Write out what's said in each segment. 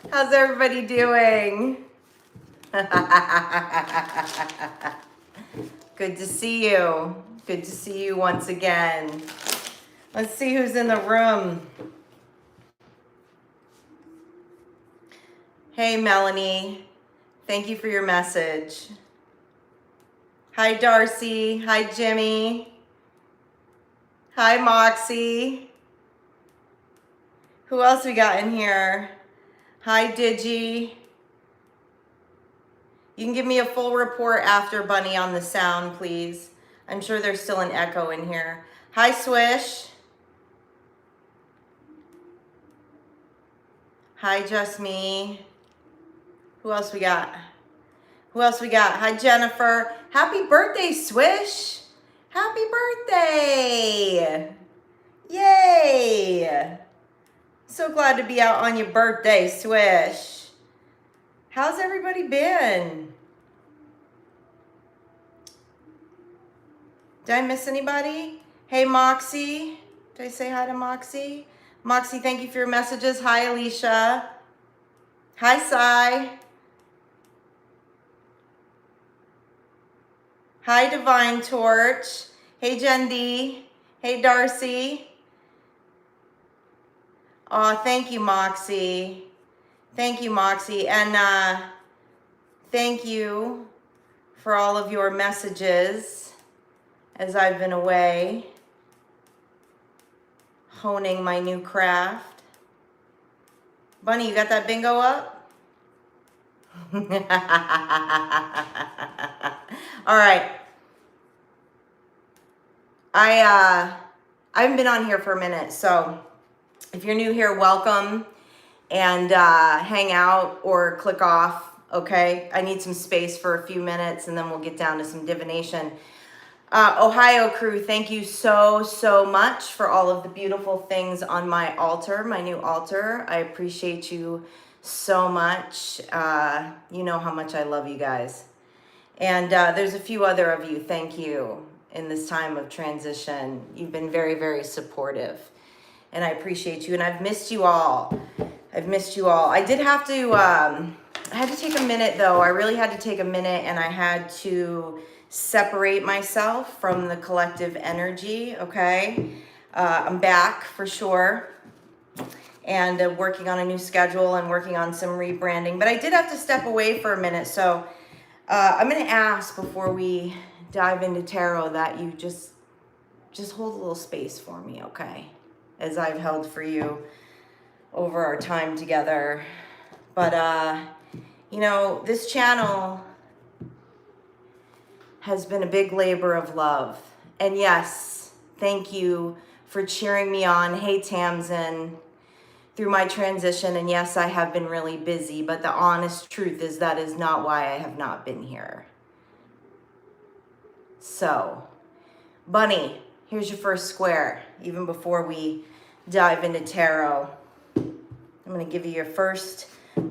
How's everybody doing? Good to see you. Good to see you once again. Let's see who's in the room. Hey, Melanie. Thank you for your message. Hi, Darcy. Hi, Jimmy. Hi, Moxie. Who else we got in here? Hi, Digi. You can give me a full report after, Bunny, on the sound, please. I'm sure there's still an echo in here. Hi, Swish. Hi, Just Me. Who else we got? Who else we got? Hi, Jennifer. Happy birthday, Swish. Happy birthday. Yay. So glad to be out on your birthday, Swish. How's everybody been? Did I miss anybody? Hey, Moxie. Did I say hi to Moxie? Moxie, thank you for your messages. Hi, Alicia. Hi, Sai. Hi, Divine Torch. Hey, Jen D. Hey, Darcy. Oh, thank you, Moxie. Thank you, Moxie. And thank you for all of your messages as I've been away honing my new craft. Bunny, you got that bingo up? All right. I haven't been on here for a minute, so if you're new here, welcome, and hang out or click off, okay? I need some space for a few minutes, and then we'll get down to some divination. Ohio crew, thank you so much for all of the beautiful things on my altar, my new altar. I appreciate you so much. You know how much I love you guys. And there's a few other of you, thank you, in this time of transition. You've been very supportive, and I appreciate you, and I've missed you all. I've missed you all. I did have to, I had to take a minute though. I really had to take a minute, and I had to separate myself from the collective energy, okay? I'm back for sure, and working on a new schedule and working on some rebranding, but I did have to step away for a minute, so I'm gonna ask before we dive into tarot that you just hold a little space for me, okay? As I've held for you over our time together. But you know, this channel has been a big labor of love. And yes, thank you for cheering me on. Hey, Tamsin, through my transition. And yes, I have been really busy, but the honest truth is that is not why I have not been here. So, Bunny, here's your first square, even before we dive into tarot. I'm going to give you your first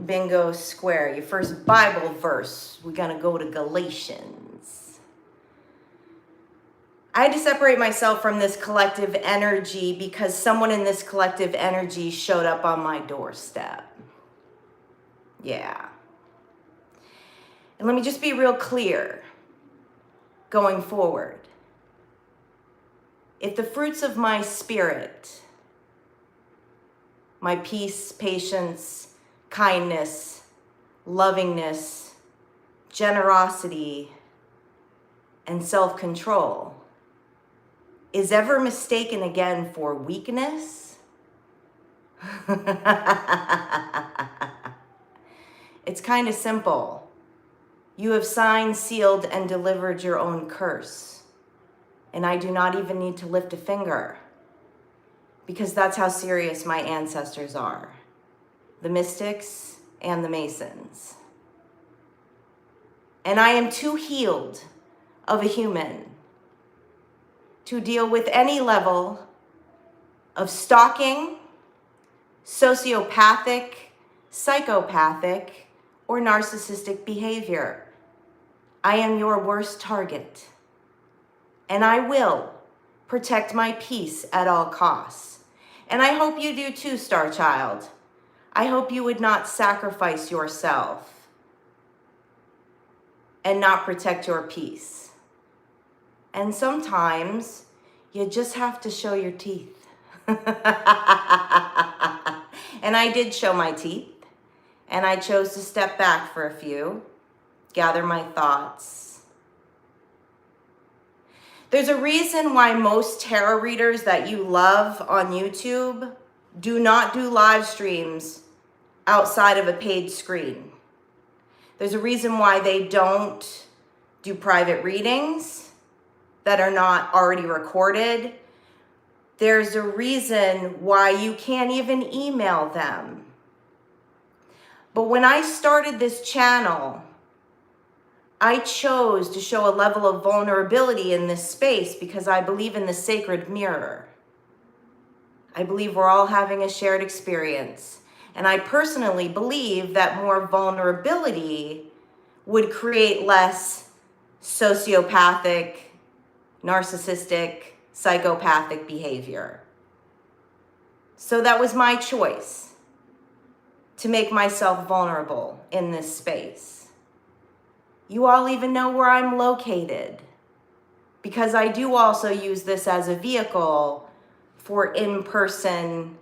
bingo square, your first Bible verse. We're going to go to Galatians. I had to separate myself from this collective energy because someone in this collective energy showed up on my doorstep. Yeah. And let me just be real clear going forward. If the fruits of my spirit, my peace, patience, kindness, lovingness, generosity, and self-control is ever mistaken again for weakness, it's kind of simple. You have signed, sealed, and delivered your own curse. And I do not even need to lift a finger, because that's how serious my ancestors are, the mystics and the Masons. And I am too healed of a human to deal with any level of stalking, sociopathic, psychopathic, or narcissistic behavior. I am your worst target, and I will protect my peace at all costs. And I hope you do too, Star Child. I hope you would not sacrifice yourself and not protect your peace. And sometimes you just have to show your teeth. And I did show my teeth, and I chose to step back for a few, gather my thoughts. There's a reason why most tarot readers that you love on YouTube do not do live streams outside of a paid screen. There's a reason why they don't do private readings that are not already recorded. There's a reason why you can't even email them. But when I started this channel, I chose to show a level of vulnerability in this space because I believe in the sacred mirror. I believe we're all having a shared experience. And I personally believe that more vulnerability would create less sociopathic, narcissistic, psychopathic behavior. So that was my choice, to make myself vulnerable in this space. You all even know where I'm located, because I do also use this as a vehicle for in-person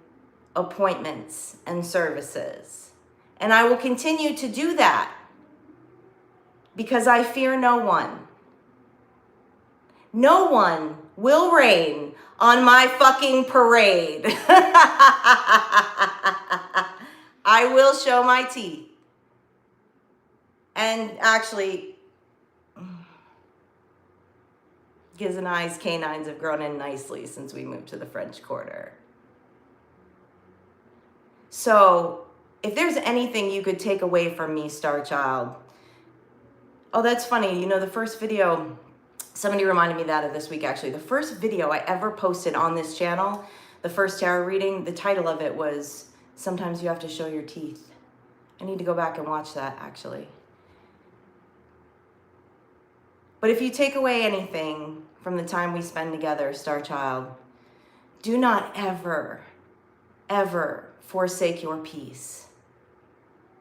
appointments and services. And I will continue to do that because I fear no one. No one will rain on my fucking parade. I will show my teeth. And actually, Giz and I's canines have grown in nicely since we moved to the French Quarter. So, if there's anything you could take away from me, Star Child. Oh, that's funny. You know, the first video, somebody reminded me that of this week, actually. The first video I ever posted on this channel, the first tarot reading, the title of it was, Sometimes You Have to Show Your Teeth. I need to go back and watch that, actually. But if you take away anything from the time we spend together, Star Child, do not ever, ever forsake your peace.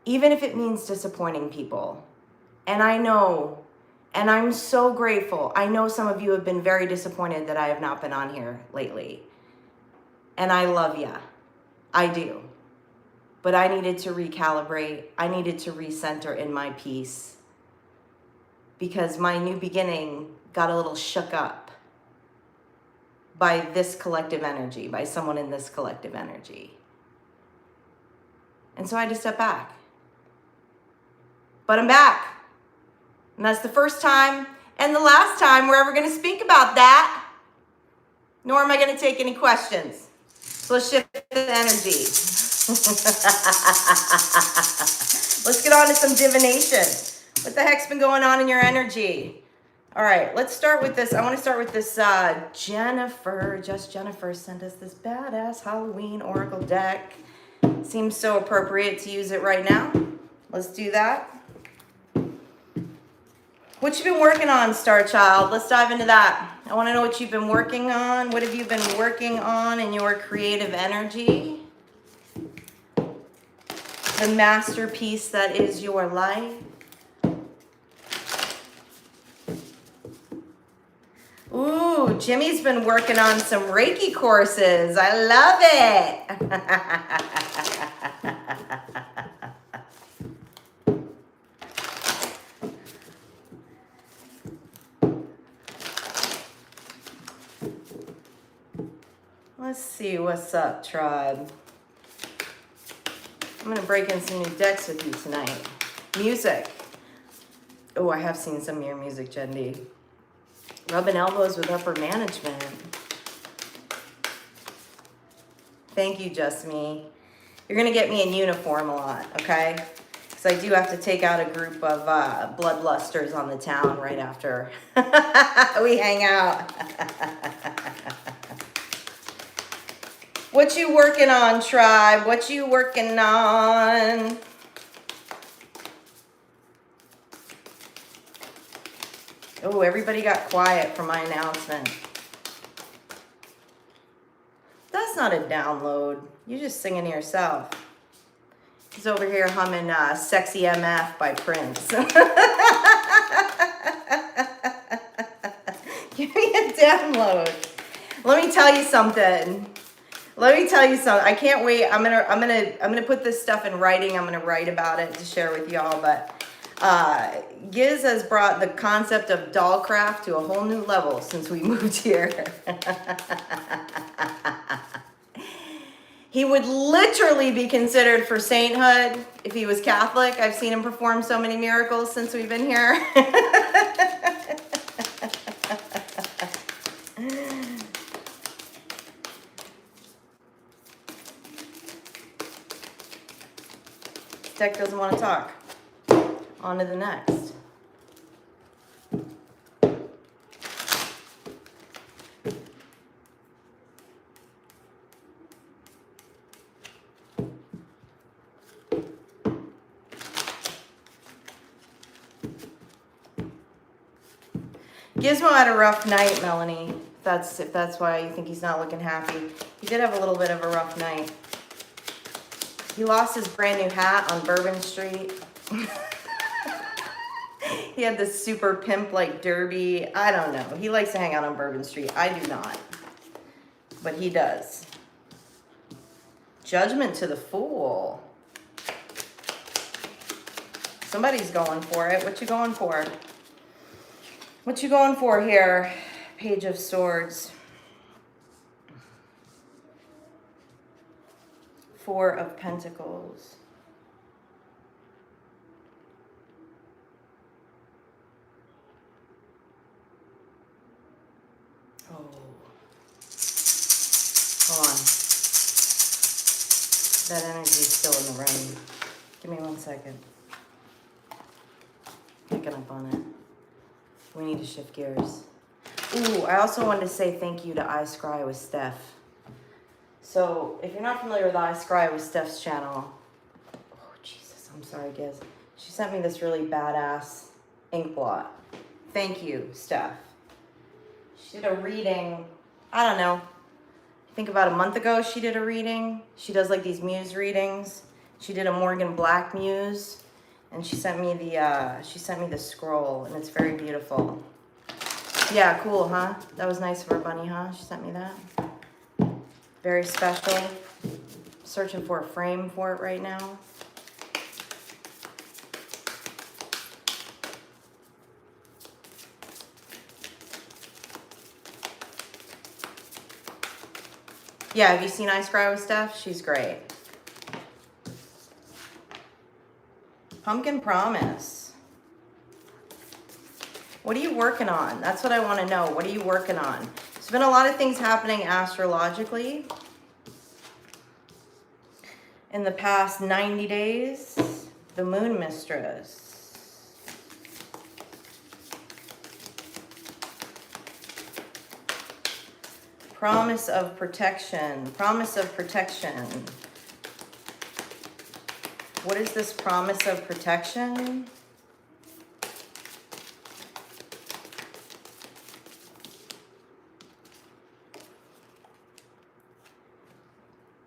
Even if it means disappointing people. And I know, and I'm so grateful. I know some of you have been very disappointed that I have not been on here lately. And I love ya. I do. But I needed to recalibrate. I needed to recenter in my peace. Because my new beginning got a little shook up by this collective energy, by someone in this collective energy. And so I had to step back. But I'm back. And that's the first time and the last time we're ever going to speak about that. Nor am I going to take any questions. So let's shift the energy. Let's get on to some divination. What the heck's been going on in your energy? All right, let's start with this. I want to start with this Jennifer. Just Jennifer sent us this badass Halloween Oracle deck. Seems so appropriate to use it right now. Let's do that. What you been working on, Star Child? Let's dive into that. I want to know what you've been working on. What have you been working on in your creative energy? The masterpiece that is your life. Ooh, Jimmy's been working on some Reiki courses. I love it. Let's see what's up, tribe. I'm going to break in some new decks with you tonight. Music. Oh, I have seen some of your music, Jendi. Rubbing elbows with upper management. Thank you, Just Me. You're going to get me in uniform a lot, okay? Because I do have to take out a group of bloodlusters on the town right after we hang out. What you working on, tribe? What you working on? Oh, everybody got quiet for my announcement. That's not a download. You're just singing to yourself. He's over here humming Sexy MF by Prince. Give me a download. Let me tell you something. I can't wait. I'm gonna put this stuff in writing. I'm gonna write about it to share with y'all. But Giz has brought the concept of dollcraft to a whole new level since we moved here. He would literally be considered for sainthood if he was Catholic. I've seen him perform so many miracles since we've been here. Deck doesn't want to talk. On to the next. Gizmo had a rough night, Melanie. If that's why you think he's not looking happy. He did have a little bit of a rough night. He lost his brand new hat on Bourbon Street. He had this super pimp like derby. I don't know. He likes to hang out on Bourbon Street. I do not. But he does. Judgment to the Fool. Somebody's going for it. What you going for? What you going for here? Page of Swords. Four of Pentacles. Oh. Hold on. That energy is still in the room. Give me 1 second. Picking up on it. We need to shift gears. Ooh, I also wanted to say thank you to I Scry with Steph. So, if you're not familiar with I Scry with Steph's channel, oh Jesus, I'm sorry, Giz. She sent me this really badass ink blot. Thank you, Steph. She did a reading, I don't know, I think about a month ago she did a reading. She does like these muse readings. She did a Morgan Black muse, and she sent me the scroll, and it's very beautiful. Yeah, cool, huh? That was nice of her, Bunny, huh? She sent me that. Very special. Searching for a frame for it right now. Yeah, have you seen I Scry with Steph? She's great. Pumpkin Promise. What are you working on? That's what I want to know. What are you working on? There's been a lot of things happening astrologically in the past 90 days. The Moon Mistress. Promise of protection. Promise of protection. What is this promise of protection?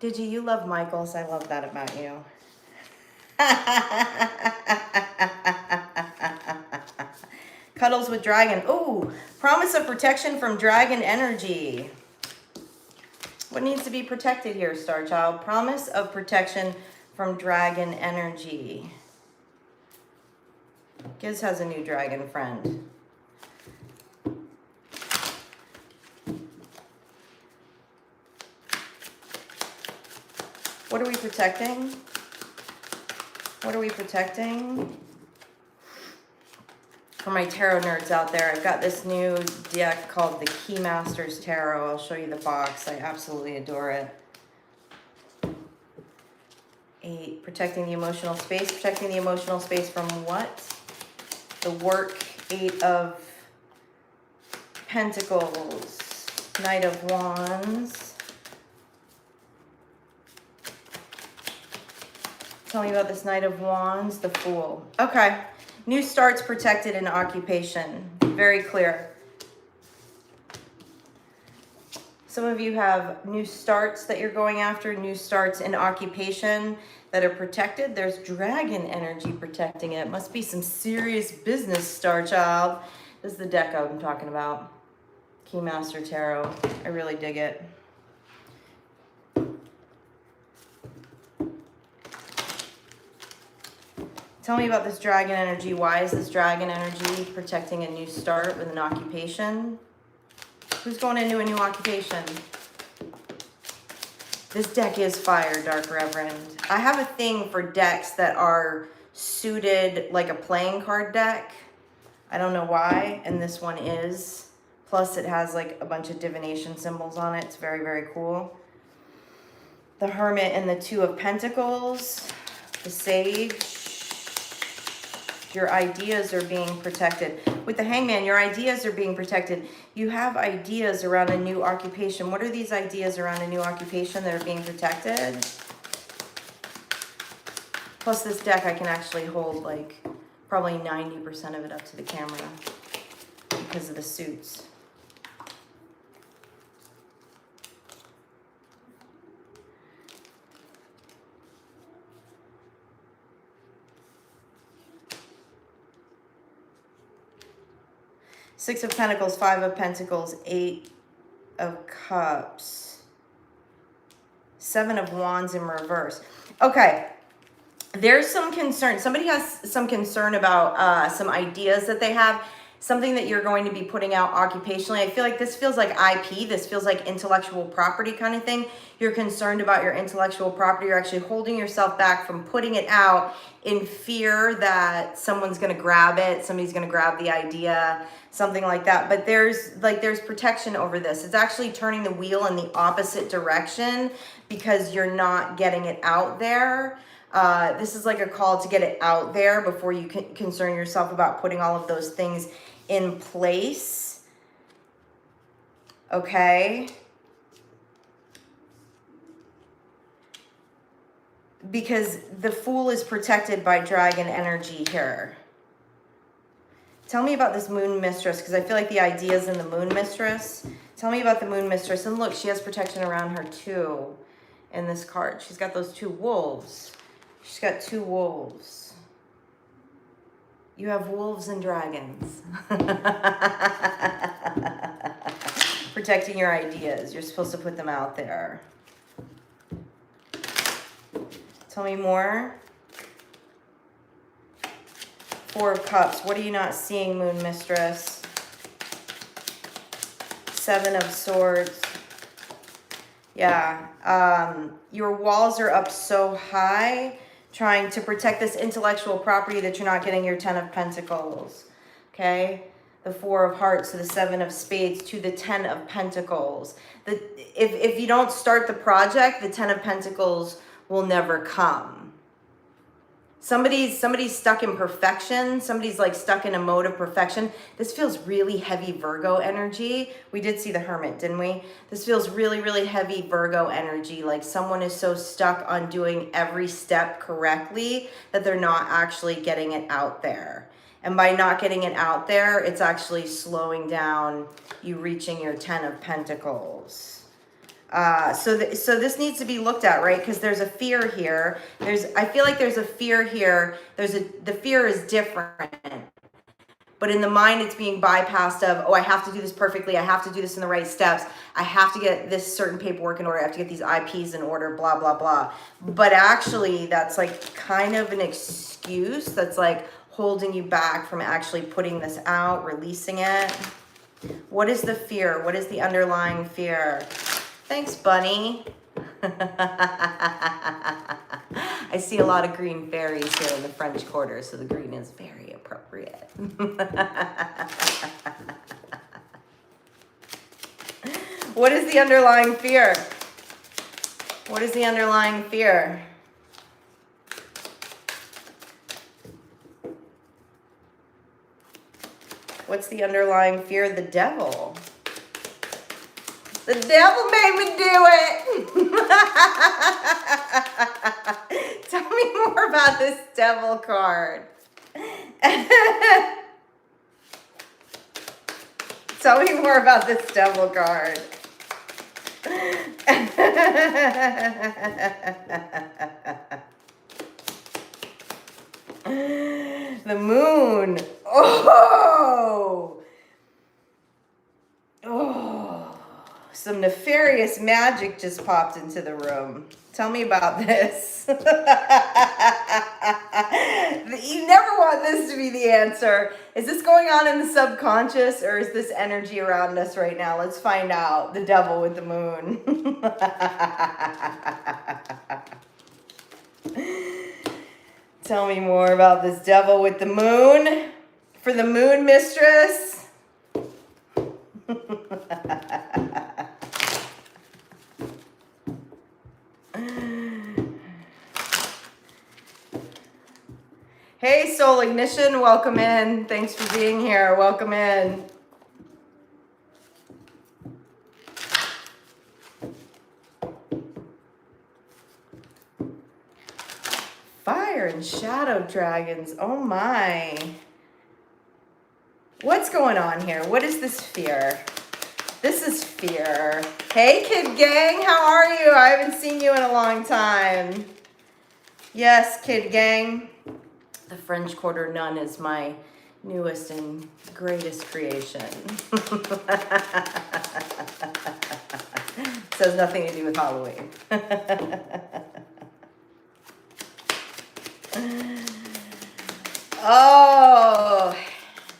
Digi, you love Michaels. I love that about you. Cuddles with Dragon. Ooh, promise of protection from dragon energy. What needs to be protected here, Star Child? Promise of protection from dragon energy. Giz has a new dragon friend. What are we protecting? What are we protecting? For my tarot nerds out there, I've got this new deck called the Keymasters Tarot. I'll show you the box. I absolutely adore it. 8, protecting the emotional space. Protecting the emotional space from what? The work. 8 of Pentacles. Knight of Wands. Tell me about this Knight of Wands. The Fool. Okay. New starts protected in occupation. Very clear. Some of you have new starts that you're going after, new starts in occupation. that are protected. There's dragon energy protecting it. Must be some serious business, Star Child. This is the deck I'm talking about. Keymaster Tarot. I really dig it. Tell me about this dragon energy. Why is this dragon energy protecting a new start with an occupation? Who's going into a new occupation? This deck is fire, Dark Reverend. I have a thing for decks that are suited like a playing card deck. I don't know why, and this one is. Plus it has like a bunch of divination symbols on it. It's very, very cool. The Hermit and the Two of Pentacles. The Sage. Your ideas are being protected. With the Hangman, your ideas are being protected. You have ideas around a new occupation. What are these ideas around a new occupation that are being protected? Plus this deck, I can actually hold like probably 90% of it up to the camera because of the suits. Six of Pentacles, Five of Pentacles, Eight of Cups, Seven of Wands in reverse. Okay, there's some concern. Somebody has some concern about some ideas that they have, something that you're going to be putting out occupationally. I feel like this feels like IP. This feels like intellectual property kind of thing. You're concerned about your intellectual property. You're actually holding yourself back from putting it out in fear that someone's going to grab it. Somebody's going to grab the idea, something like that. But there's protection over this. It's actually turning the wheel in the opposite direction because you're not getting it out there. This is like a call to get it out there before you can concern yourself about putting all of those things in place. Okay. Because the Fool is protected by dragon energy here. Tell me about this Moon Mistress, because I feel like the idea is in the Moon Mistress. Tell me about the Moon Mistress. And look, she has protection around her too in this card. She's got those two wolves. She's got two wolves. You have wolves and dragons. Protecting your ideas. You're supposed to put them out there. Tell me more. Four of Cups. What are you not seeing, Moon Mistress? Seven of Swords. Yeah. Your walls are up so high, trying to protect this intellectual property that you're not getting your Ten of Pentacles. Okay? The Four of Hearts to the Seven of Spades to the Ten of Pentacles. If you don't start the project, the Ten of Pentacles will never come. Somebody's stuck in perfection. Somebody's like stuck in a mode of perfection. This feels really heavy Virgo energy. We did see the Hermit, didn't we? This feels really, really heavy Virgo energy. Like someone is so stuck on doing every step correctly that they're not actually getting it out there. And by not getting it out there, it's actually slowing down you reaching your Ten of Pentacles. So this needs to be looked at, right? Because there's a fear here. I feel like there's a fear here. The fear is different. But in the mind, it's being bypassed of, oh, I have to do this perfectly. I have to do this in the right steps. I have to get this certain paperwork in order. I have to get these IPs in order, blah, blah, blah. But actually, that's like kind of an excuse that's like holding you back from actually putting this out, releasing it. What is the fear? What is the underlying fear? Thanks, Bunny. I see a lot of green fairies here in the French Quarter, so the green is very appropriate. What is the underlying fear? What is the underlying fear? What's the underlying fear? The devil. The devil made me do it. Tell me more about this devil card. Tell me more about this devil card. The moon. Oh. Oh. Some nefarious magic just popped into the room. Tell me about this. You never want this to be the answer. Is this going on in the subconscious, or is this energy around us right now? Let's find out. The devil with the moon. Tell me more about this devil with the moon. For the moon mistress. Hey, Soul Ignition, welcome in. Thanks for being here. Welcome in. Fire and shadow dragons. Oh my. What's going on here? What is this fear? This is fear. Hey, Kid Gang, how are you? I haven't seen you in a long time. Yes, Kid Gang. The French Quarter Nun is my newest and greatest creation. This has nothing to do with Halloween. Oh,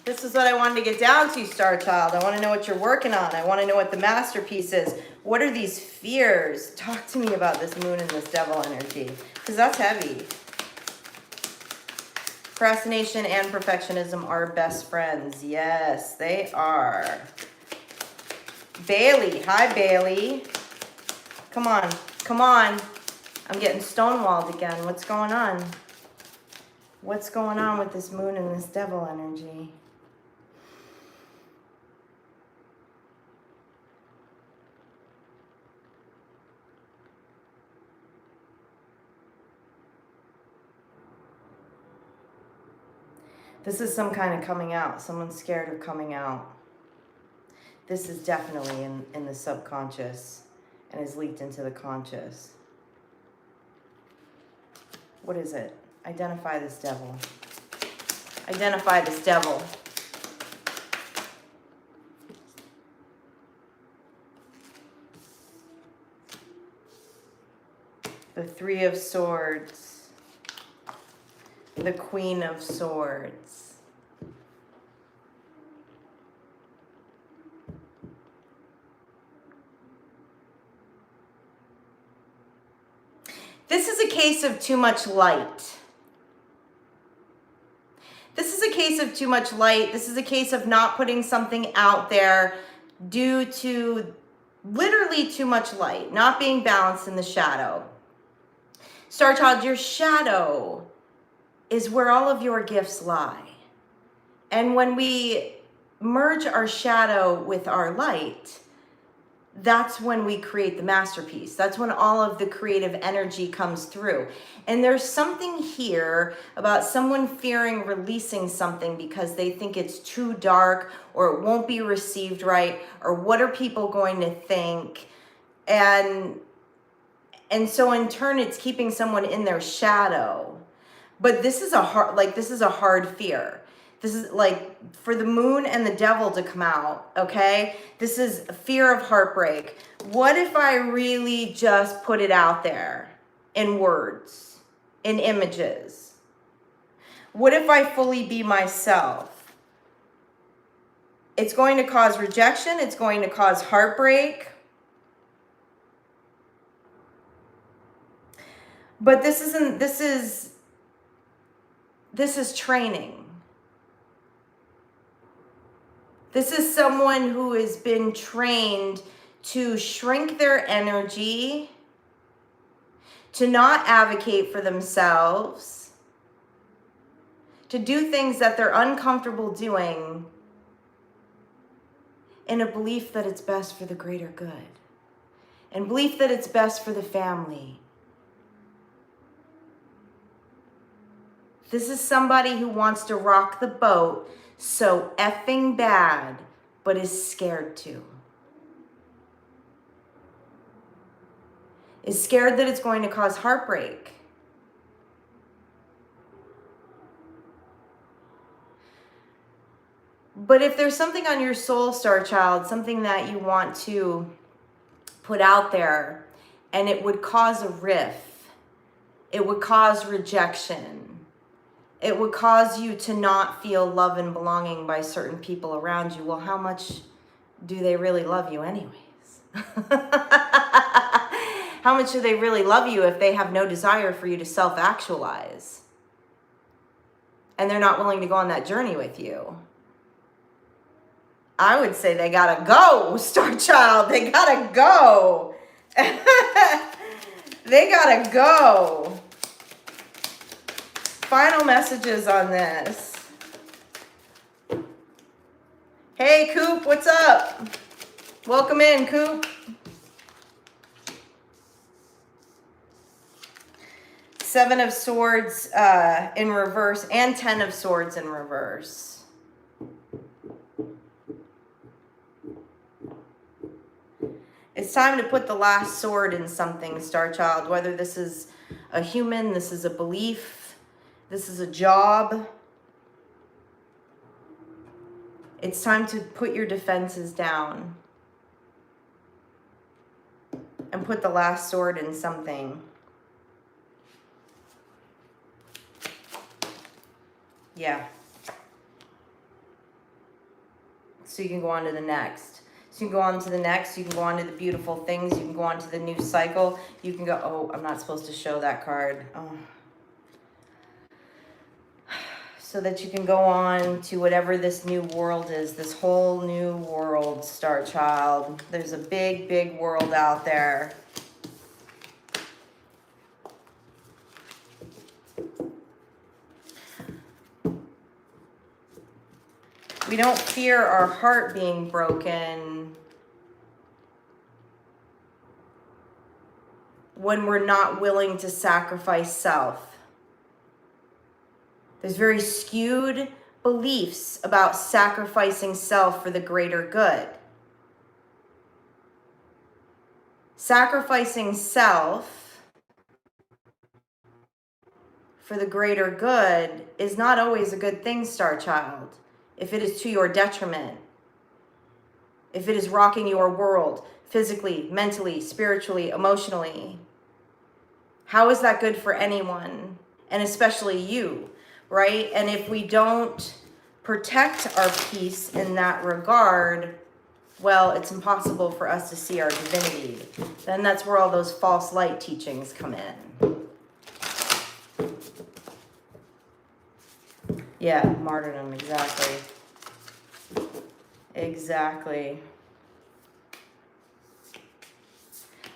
this is what I wanted to get down to, Star Child. I want to know what you're working on. I want to know what the masterpiece is. What are these fears? Talk to me about this moon and this devil energy, because that's heavy. Procrastination and perfectionism are best friends. Yes, they are. Bailey. Hi, Bailey. Come on. Come on. I'm getting stonewalled again. What's going on? What's going on with this moon and this devil energy? This is some kind of coming out. Someone's scared of coming out. This is definitely in the subconscious and is leaked into the conscious. What is it? Identify this devil. Identify this devil. The Three of Swords. The Queen of Swords. This is a case of too much light. This is a case of too much light. This is a case of not putting something out there due to literally too much light, not being balanced in the shadow. Star Child, your shadow is where all of your gifts lie. And when we merge our shadow with our light, that's when we create the masterpiece. That's when all of the creative energy comes through. And there's something here about someone fearing releasing something because they think it's too dark or it won't be received right, or what are people going to think? And so in turn, it's keeping someone in their shadow. But this is a hard fear. This is like for the moon and the devil to come out, okay? This is fear of heartbreak. What if I really just put it out there in words, in images? What if I fully be myself? It's going to cause rejection. It's going to cause heartbreak. But this is training. This is someone who has been trained to shrink their energy, to not advocate for themselves, to do things that they're uncomfortable doing in a belief that it's best for the greater good, and belief that it's best for the family. This is somebody who wants to rock the boat so effing bad, but is scared to. Is scared that it's going to cause heartbreak. But if there's something on your soul, star child, something that you want to put out there, and it would cause a rift, it would cause rejection, it would cause you to not feel love and belonging by certain people around you. Well, how much do they really love you anyways? How much do they really love you if they have no desire for you to self-actualize? And they're not willing to go on that journey with you. I would say they gotta go, star child. They gotta go. They gotta go. Final messages on this. Hey, Coop, what's up? Welcome in, Coop. Seven of Swords in reverse and 10 of Swords in reverse. It's time to put the last sword in something, star child, whether this is a human, this is a belief, this is a job. It's time to put your defenses down and put the last sword in something. Yeah. So you can go on to the next. So you can go on to the next. You can go on to the beautiful things. You can go on to the new cycle. You can go, oh, I'm not supposed to show that card. Oh. So that you can go on to whatever this new world is, this whole new world, star child. There's a big, big world out there. We don't fear our heart being broken when we're not willing to sacrifice self. There's very skewed beliefs about sacrificing self for the greater good. Sacrificing self for the greater good is not always a good thing, star child, if it is to your detriment. If it is rocking your world physically, mentally, spiritually, emotionally. How is that good for anyone? And especially you, right? And if we don't protect our peace in that regard, well, it's impossible for us to see our divinity. Then that's where all those false light teachings come in. Yeah, martyrdom, exactly. Exactly.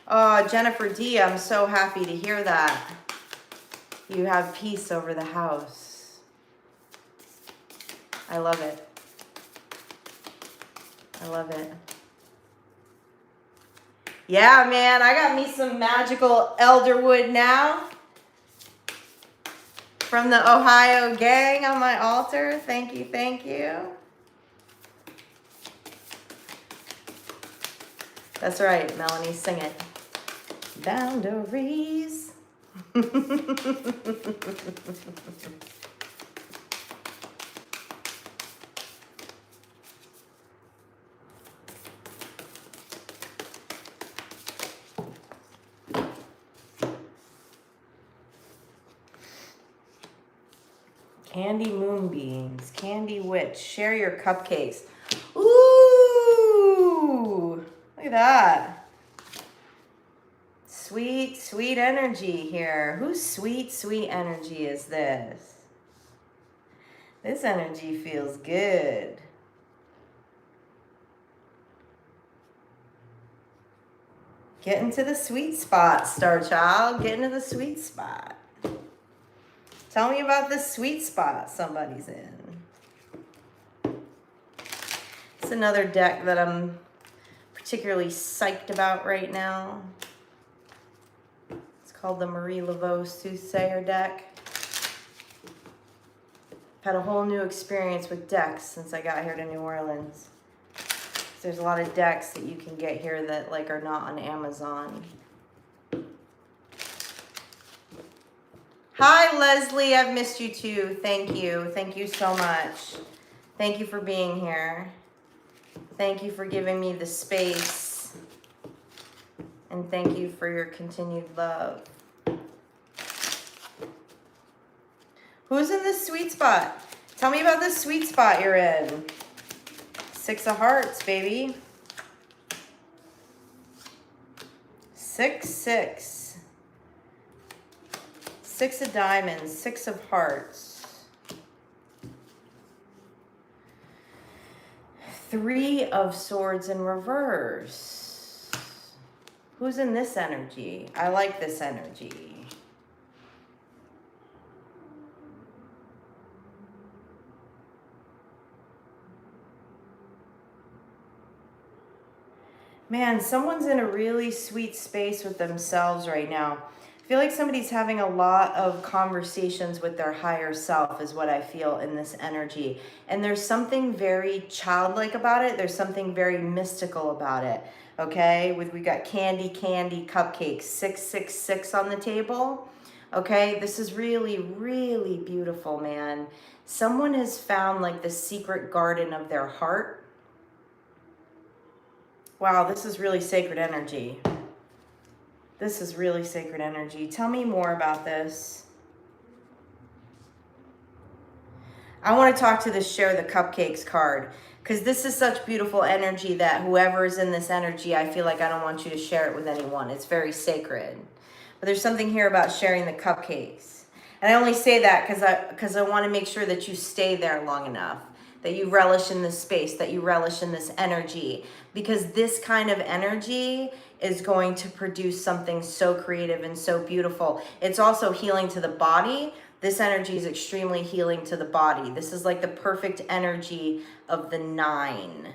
Oh, Jennifer D, I'm so happy to hear that. You have peace over the house. I love it. I love it. Yeah, man, I got me some magical elderwood now. From the Ohio gang on my altar. Thank you, thank you. That's right, Melanie, sing it. Boundaries. Candy moonbeams, candy witch, share your cupcakes. Ooh, look at that. Sweet, sweet energy here. Whose sweet, sweet energy is this? This energy feels good. Get into the sweet spot, star child. Get into the sweet spot. Tell me about this sweet spot somebody's in. It's another deck that I'm particularly psyched about right now. It's called the Marie Laveau Soothsayer deck. Had a whole new experience with decks since I got here to New Orleans. There's a lot of decks that you can get here that like are not on Amazon. Hi, Leslie. I've missed you too. Thank you. Thank you so much. Thank you for being here. Thank you for giving me the space. And thank you for your continued love. Who's in this sweet spot? Tell me about this sweet spot you're in. 6 of hearts, baby. 6, 6. 6 of diamonds, 6 of hearts. 3 of swords in reverse. Who's in this energy? I like this energy. Man, someone's in a really sweet space with themselves right now. I feel like somebody's having a lot of conversations with their higher self is what I feel in this energy. And there's something very childlike about it. There's something very mystical about it. Okay, we got candy, cupcakes, 666 on the table. Okay, this is really, really beautiful, man. Someone has found like the secret garden of their heart. Wow, this is really sacred energy. This is really sacred energy. Tell me more about this. I want to talk to this share the cupcakes card because this is such beautiful energy that whoever's in this energy, I feel like I don't want you to share it with anyone. It's very sacred. But there's something here about sharing the cupcakes. And I only say that because I want to make sure that you stay there long enough, that you relish in this space, that you relish in this energy, because this kind of energy is going to produce something so creative and so beautiful. It's also healing to the body. This energy is extremely healing to the body. This is like the perfect energy of the 9.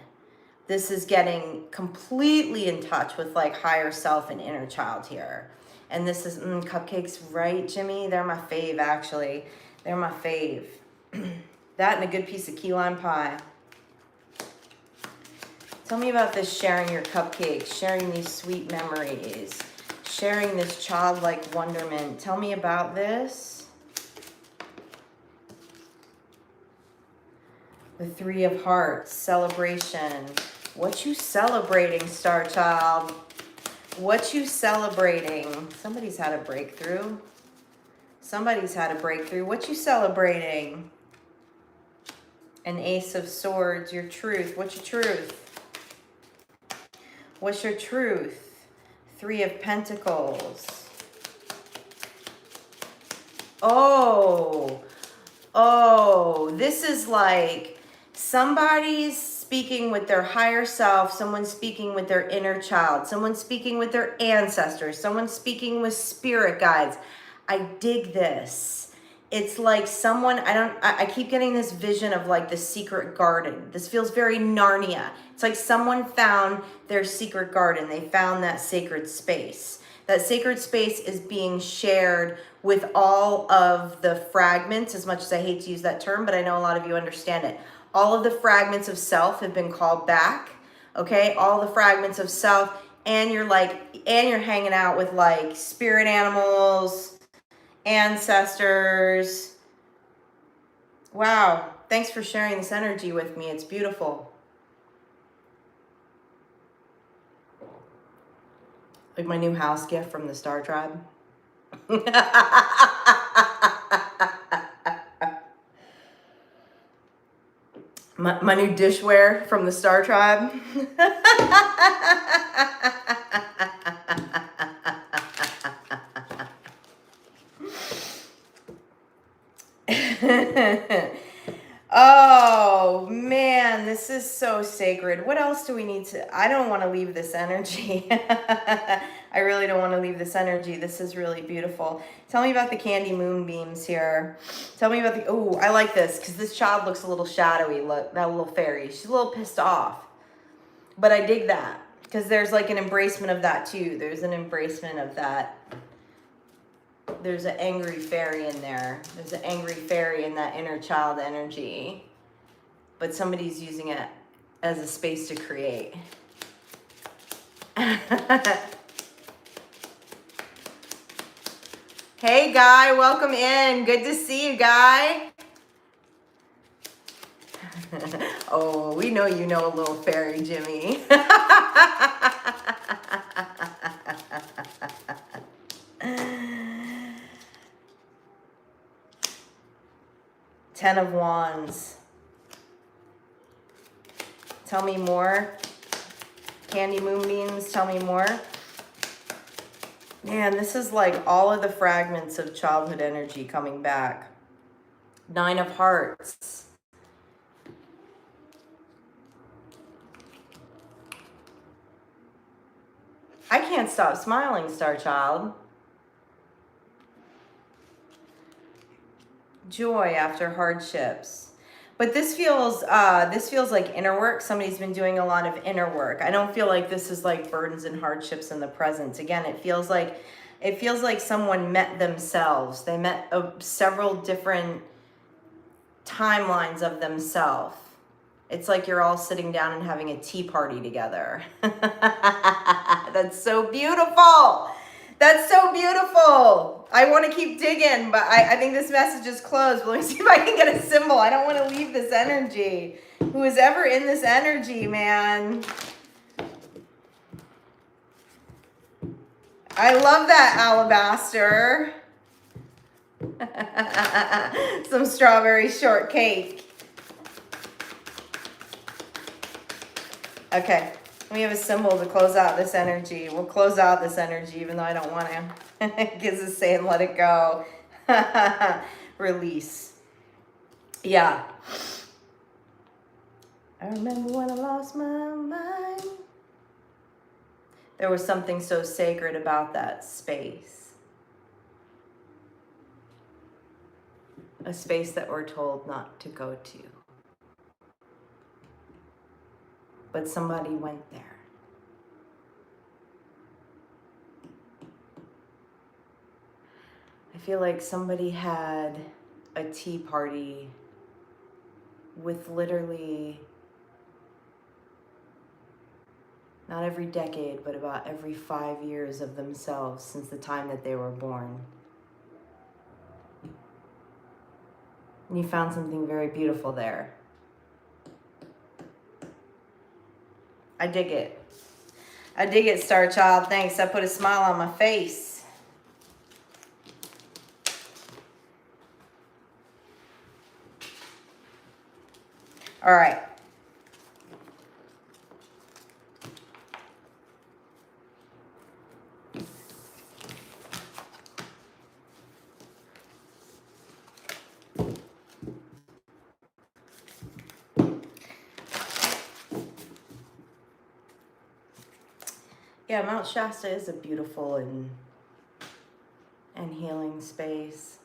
This is getting completely in touch with like higher self and inner child here. And this is cupcakes, right, Jimmy? They're my fave, actually. They're my fave. That and a good piece of key lime pie. Tell me about this sharing your cupcakes, sharing these sweet memories, sharing this childlike wonderment. Tell me about this. The 3 of hearts, celebration. What you celebrating, star child? What you celebrating? Somebody's had a breakthrough. Somebody's had a breakthrough. What you celebrating? An ace of swords, your truth. What's your truth? What's your truth? 3 of pentacles. Oh, this is like somebody's speaking with their higher self, someone's speaking with their inner child, someone's speaking with their ancestors, someone's speaking with spirit guides. I dig this. It's like someone, I keep getting this vision of like the secret garden. This feels very Narnia. It's like someone found their secret garden. They found that sacred space. That sacred space is being shared with all of the fragments, as much as I hate to use that term, but I know a lot of you understand it. All of the fragments of self have been called back, okay? All the fragments of self, and you're hanging out with like spirit animals, ancestors. Wow, thanks for sharing this energy with me. It's beautiful. Like my new house gift from the Star Tribe. my new dishware from the Star Tribe. Oh man, this is so sacred. What else do we need to? I don't want to leave this energy. I really don't want to leave this energy. This is really beautiful. Tell me about the candy moonbeams here. Tell me about the, oh, I like this because this child looks a little shadowy. Look, that little fairy. She's a little pissed off. But I dig that because there's like an embracement of that too. There's an embracement of that. There's an angry fairy in there. There's an angry fairy in that inner child energy. But somebody's using it as a space to create. Hey, Guy, welcome in. Good to see you, Guy. Oh, we know you know a little fairy, Jimmy. 10 of Wands. Tell me more. Candy Moonbeams, tell me more. Man, this is like all of the fragments of childhood energy coming back. 9 of Hearts. I can't stop smiling, Star Child. Joy after hardships. But this feels like inner work. Somebody's been doing a lot of inner work. I don't feel like this is like burdens and hardships in the present. Again, it feels like someone met themselves. They met several different timelines of themselves. It's like you're all sitting down and having a tea party together. That's so beautiful. That's so beautiful. I want to keep digging, but I think this message is closed. But let me see if I can get a symbol. I don't want to leave this energy. Who is ever in this energy, man? I love that alabaster. Some strawberry shortcake. Okay, we have a symbol to close out this energy. We'll close out this energy even though I don't want to. Gives us saying let it go. Release. Yeah. I remember when I lost my mind. There was something so sacred about that space. A space that we're told not to go to. But somebody went there. I feel like somebody had a tea party with literally, not every decade, but about every 5 years of themselves since the time that they were born. And you found something very beautiful there. I dig it. I dig it, Star Child. Thanks. That put a smile on my face. All right. Yeah, Mount Shasta is a beautiful and healing space.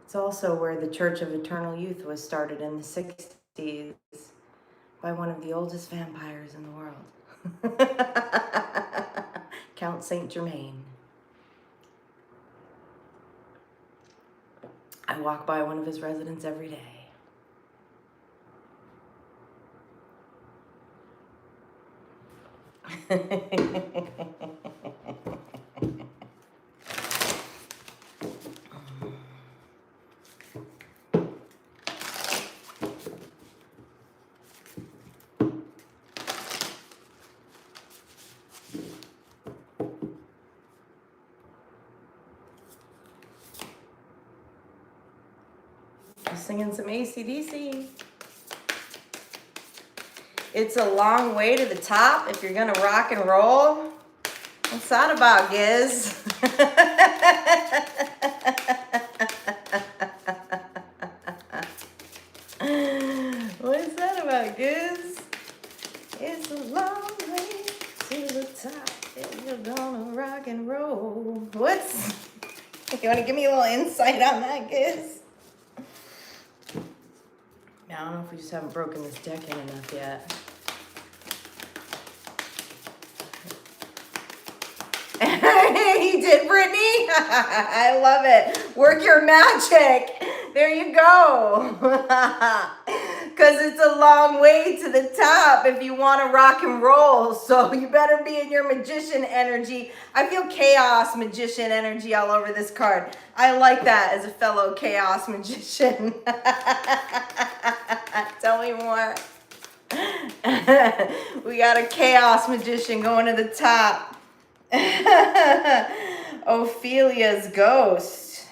It's also where the Church of Eternal Youth was started in the 60s by one of the oldest vampires in the world, Count Saint Germain. I walk by one of his residents every day. Just singing some AC/DC. It's a long way to the top if you're gonna rock and roll. What's that about, Giz? What is that about, Giz? It's a long way to the top if you're gonna rock and roll. What's... You wanna give me a little insight on that, Giz? I don't know if we just haven't broken this deck in enough yet. He did, Brittany. I love it. Work your magic. There you go. Because it's a long way to the top if you want to rock and roll. So you better be in your magician energy. I feel chaos magician energy all over this card. I like that as a fellow chaos magician. Tell me more. We got a chaos magician going to the top. Ophelia's ghost.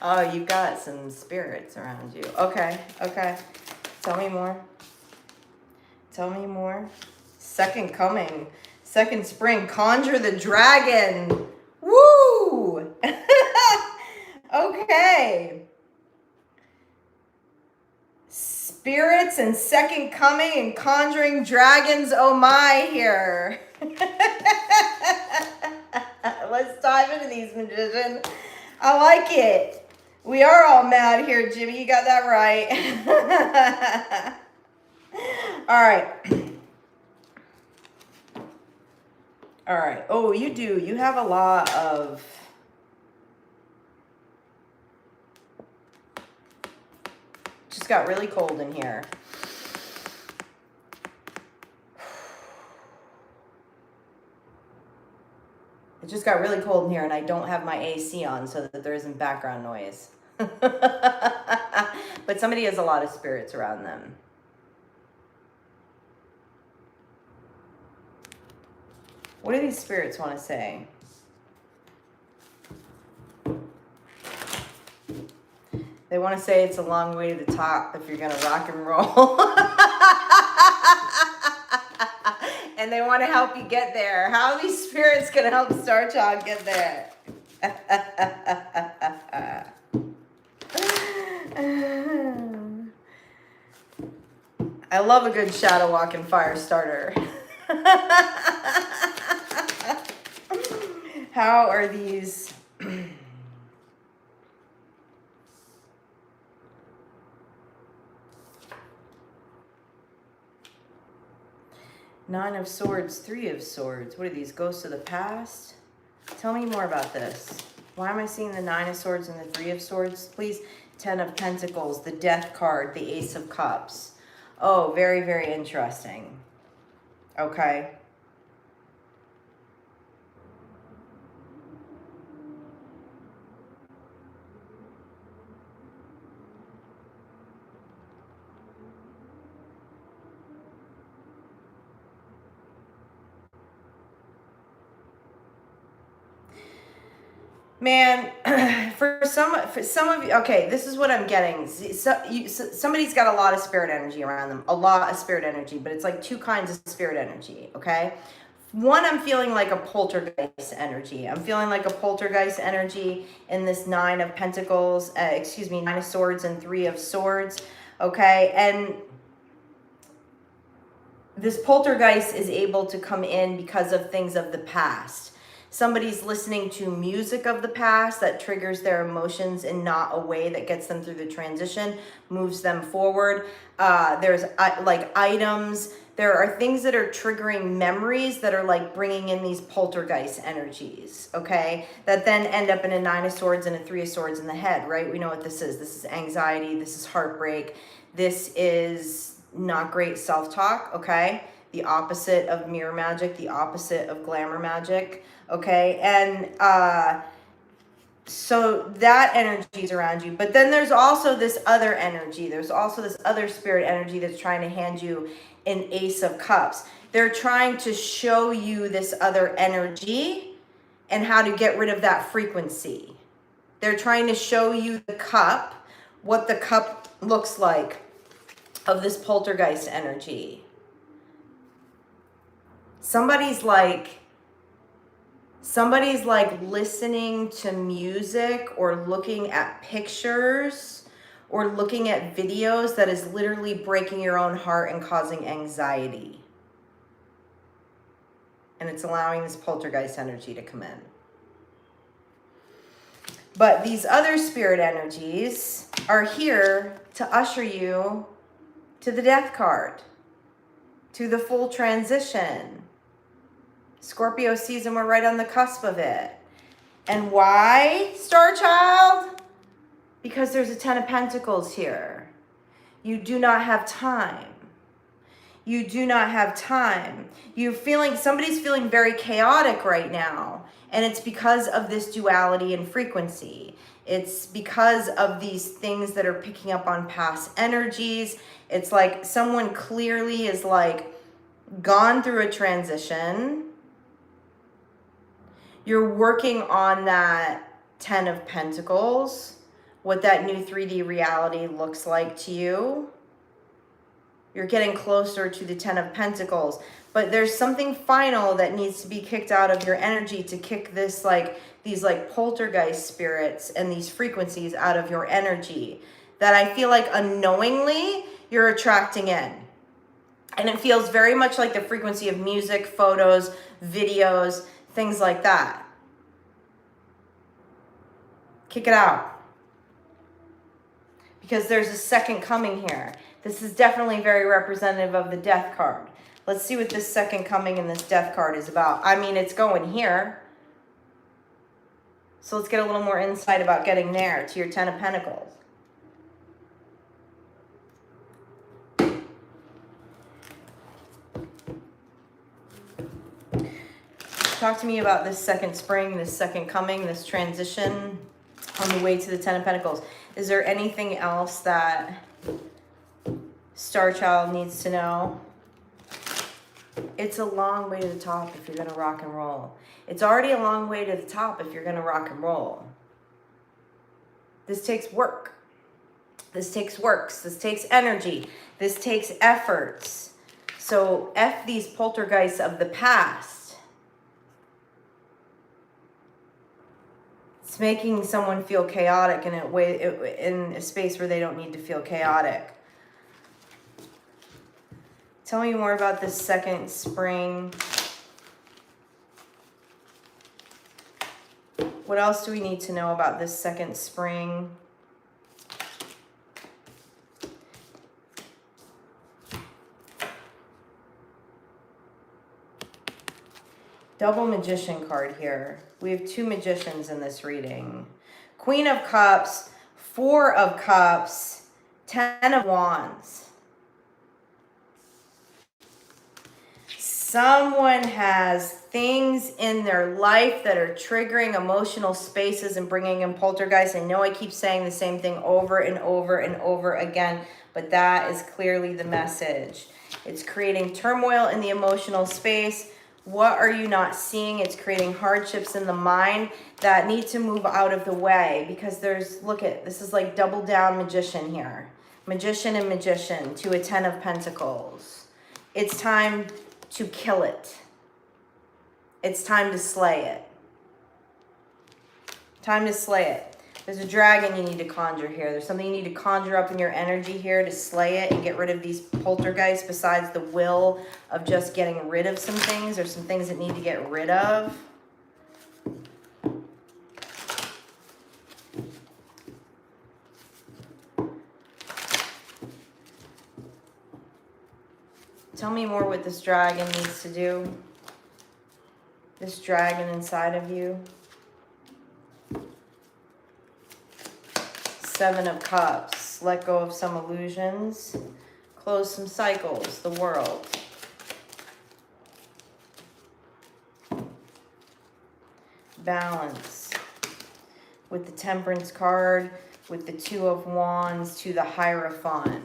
Oh, you got some spirits around you. Okay. Tell me more. Second coming. Second spring. Conjure the dragon. Woo! Okay. Spirits and second coming and conjuring dragons, oh my, here. Let's dive into these, magician. I like it. We are all mad here, Jimmy. You got that right. All right. Oh, you do. You have a lot of... Just got really cold in here. It just got really cold in here, and I don't have my AC on so that there isn't background noise. But somebody has a lot of spirits around them. What do these spirits want to say? They want to say it's a long way to the top if you're going to rock and roll. And they want to help you get there. How are these spirits going to help Star Child get there? I love a good shadow walking fire starter. How are these... Nine of Swords, Three of Swords. What are these, ghosts of the past? Tell me more about this. Why am I seeing the Nine of Swords and the Three of Swords, please? Ten of Pentacles, the Death card, the Ace of Cups. Oh, very, very interesting. Okay. Man, for some of you, okay, this is what I'm getting. Somebody's got a lot of spirit energy around them, a lot of spirit energy, but it's like two kinds of spirit energy, okay? One, I'm feeling like a poltergeist energy. I'm feeling like a poltergeist energy in this Nine of Pentacles, Nine of Swords and Three of Swords, okay? And this poltergeist is able to come in because of things of the past. Somebody's listening to music of the past that triggers their emotions in not a way that gets them through the transition, moves them forward. There's like items. There are things that are triggering memories that are like bringing in these poltergeist energies, okay? That then end up in a Nine of Swords and a Three of Swords in the head, right? We know what this is. This is anxiety. This is heartbreak. This is not great self-talk, okay? The opposite of mirror magic, the opposite of glamour magic. Okay, and so that energy is around you. But then there's also this other energy. There's also this other spirit energy that's trying to hand you an Ace of Cups. They're trying to show you this other energy and how to get rid of that frequency. They're trying to show you the cup, what the cup looks like of this poltergeist energy. Somebody's like listening to music or looking at pictures or looking at videos that is literally breaking your own heart and causing anxiety. And it's allowing this poltergeist energy to come in. But these other spirit energies are here to usher you to the Death card, to the full transition. Scorpio season, we're right on the cusp of it. And why, Star Child? Because there's a 10 of Pentacles here. You do not have time. You do not have time. Somebody's feeling very chaotic right now. And it's because of this duality in frequency. It's because of these things that are picking up on past energies. It's like someone clearly is like gone through a transition. You're working on that 10 of Pentacles, what that new 3D reality looks like to you. You're getting closer to the 10 of Pentacles, but there's something final that needs to be kicked out of your energy to kick this, like, these like poltergeist spirits and these frequencies out of your energy that I feel like unknowingly you're attracting in. And it feels very much like the frequency of music, photos, videos, things like that. Kick it out. Because there's a second coming here. This is definitely very representative of the Death card. Let's see what this second coming in this Death card is about. I mean, it's going here. So let's get a little more insight about getting there to your 10 of Pentacles. Talk to me about this second spring, this second coming, this transition on the way to the 10 of Pentacles. Is there anything else that Star Child needs to know? It's a long way to the top if you're going to rock and roll. It's already a long way to the top if you're going to rock and roll. This takes work. This takes works. This takes energy. This takes efforts. So F these poltergeists of the past. It's making someone feel chaotic in a space where they don't need to feel chaotic. Tell me more about this second spring. What else do we need to know about this second spring? Double Magician card here. We have two magicians in this reading. Queen of Cups, Four of Cups, 10 of Wands. Someone has things in their life that are triggering emotional spaces and bringing in poltergeists. I know I keep saying the same thing over and over and over again, but that is clearly the message. It's creating turmoil in the emotional space. What are you not seeing? It's creating hardships in the mind that need to move out of the way because this is like double down magician here. Magician and magician to a 10 of Pentacles. It's time to kill it. It's time to slay it. Time to slay it. There's a dragon you need to conjure here. There's something you need to conjure up in your energy here to slay it and get rid of these poltergeists besides the will of just getting rid of some things. There's some things that need to get rid of. Tell me more what this dragon needs to do. This dragon inside of you. 7 of Cups. Let go of some illusions. Close some cycles. The World. Balance. With the Temperance card. With the 2 of Wands to the Hierophant.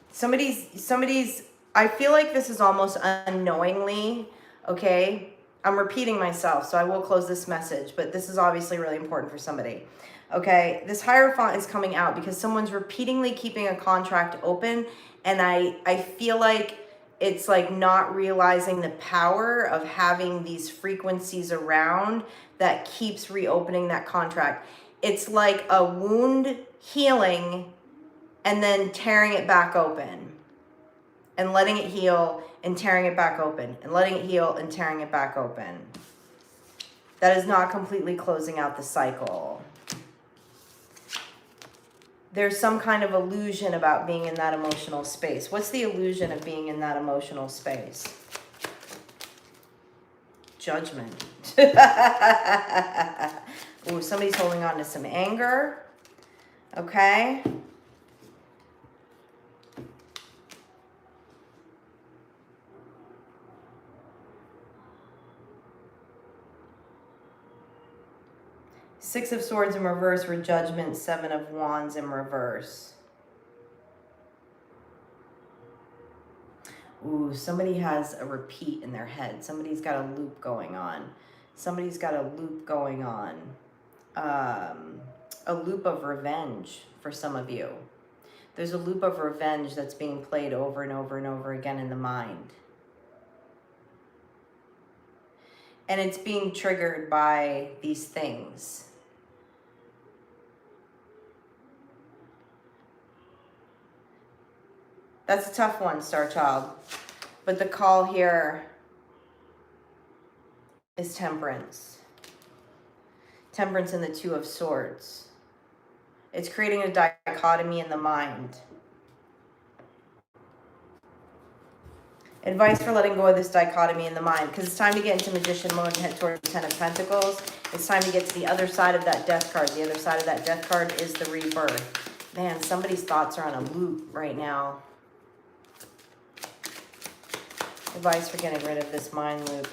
Somebody's, I feel like this is almost unknowingly, okay? I'm repeating myself, so I will close this message, but this is obviously really important for somebody. Okay, this Hierophant is coming out because someone's repeatedly keeping a contract open, and I feel like it's like not realizing the power of having these frequencies around that keeps reopening that contract. It's like a wound healing and then tearing it back open and letting it heal and tearing it back open and letting it heal and tearing it back open. That is not completely closing out the cycle. there's some kind of illusion about being in that emotional space. What's the illusion of being in that emotional space? Judgment. Ooh, somebody's holding on to some anger. Okay. Six of Swords in reverse for Judgment, Seven of Wands in reverse. Ooh, somebody has a repeat in their head. Somebody's got a loop going on. Somebody's got a loop going on. A loop of revenge for some of you. There's a loop of revenge that's being played over and over and over again in the mind. And it's being triggered by these things. That's a tough one, Star Child. But the call here is temperance. Temperance in the Two of Swords. It's creating a dichotomy in the mind. Advice for letting go of this dichotomy in the mind, because it's time to get into Magician mode and head toward the Ten of Pentacles. It's time to get to the other side of that Death card. The other side of that Death card is the rebirth. Man, somebody's thoughts are on a loop right now. Advice for getting rid of this mind loop.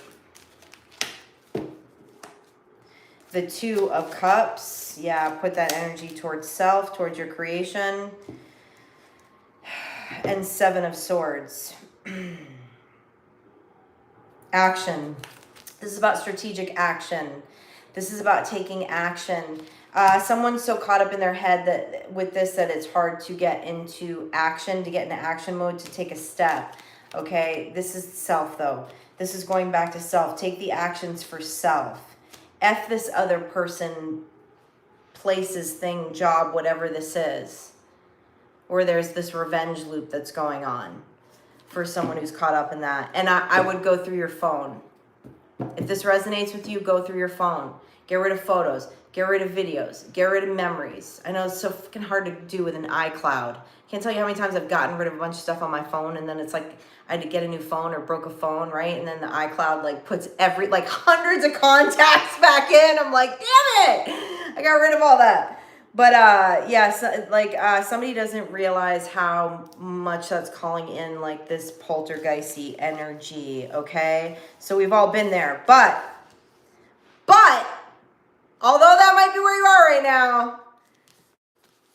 The Two of Cups. Yeah, put that energy towards self, towards your creation. And Seven of Swords. Action. This is about strategic action. This is about taking action. Someone's so caught up in their head that with this that it's hard to get into action, to get into action mode, to take a step. Okay, this is self though. This is going back to self. Take the actions for self. F this other person, places, thing, job, whatever this is. Or there's this revenge loop that's going on for someone who's caught up in that. And I would go through your phone. If this resonates with you, go through your phone. Get rid of photos. Get rid of videos. Get rid of memories. I know it's so fucking hard to do with an iCloud. Can't tell you how many times I've gotten rid of a bunch of stuff on my phone, and then it's like I had to get a new phone or broke a phone, right? And then the iCloud like puts like hundreds of contacts back in. I'm like, damn it! I got rid of all that. But yes, somebody doesn't realize how much that's calling in like this poltergeisty energy, okay? So we've all been there. But, although that might be where you are right now,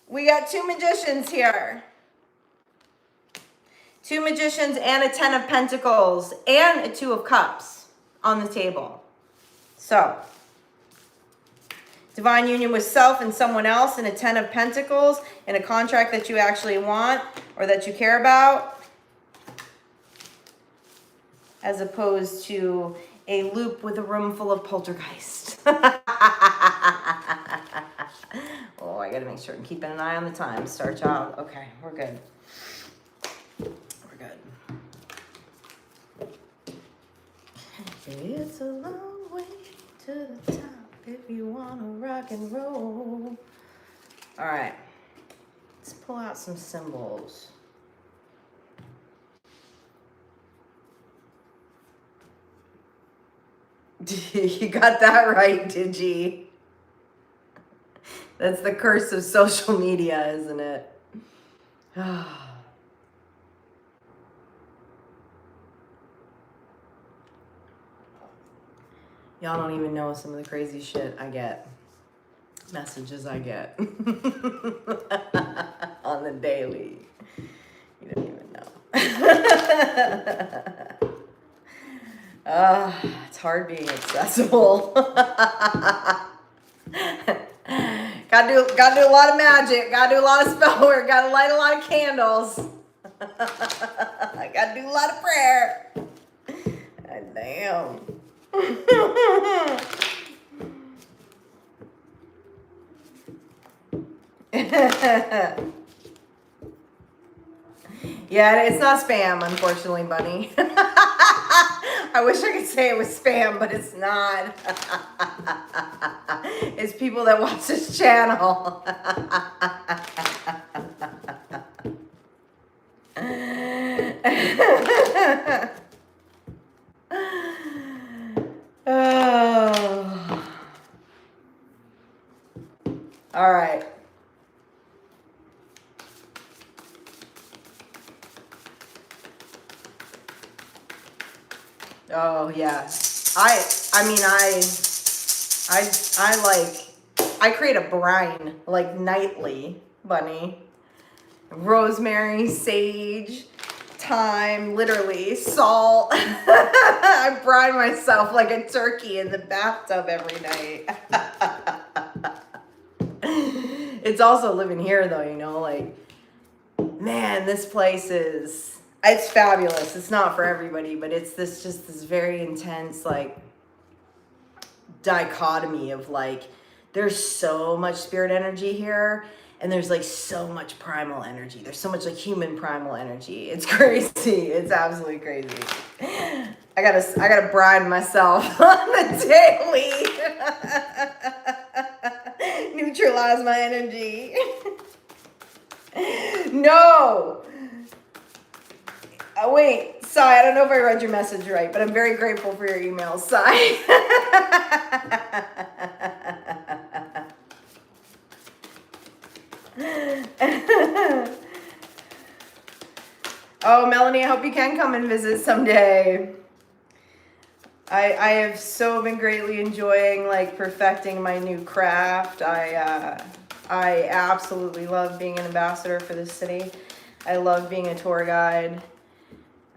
we got two magicians here. Two magicians and a Ten of Pentacles and a Two of Cups on the table. So, divine union with self and someone else, and a Ten of Pentacles in a contract that you actually want or that you care about, as opposed to a loop with a room full of poltergeist. Oh, I gotta make sure I'm keeping an eye on the time. Star Child. Okay, we're good. We're good. It's a long way to the top. If you want to rock and roll. All right. Let's pull out some symbols. You got that right, did you? That's the curse of social media, isn't it? Y'all don't even know some of the crazy shit I get. Messages I get. On the daily. You don't even know. It's hard being accessible. Gotta do a lot of magic. Gotta do a lot of spell work. Gotta light a lot of candles. I gotta do a lot of prayer. God damn. Yeah, it's not spam, unfortunately, Bunny. I wish I could say it was spam, but it's not. It's people that watch this channel. Oh. All right. Oh yeah. I mean I like I create a brine like nightly, bunny. Rosemary, sage, thyme, literally, salt. I brine myself like a turkey in the bathtub every night. It's also living here though, you know, like, man, this place it's fabulous. It's not for everybody, but it's this very intense, like, dichotomy of like, there's so much spirit energy here, and there's like so much primal energy. There's so much like human primal energy. It's crazy. It's absolutely crazy. I gotta brine myself on the daily. Neutralize my energy. No. Oh, wait, Sai, I don't know if I read your message right, but I'm very grateful for your email, Sai. Oh, Melanie, I hope you can come and visit someday. I have so been greatly enjoying like perfecting my new craft. I absolutely love being an ambassador for this city. I love being a tour guide.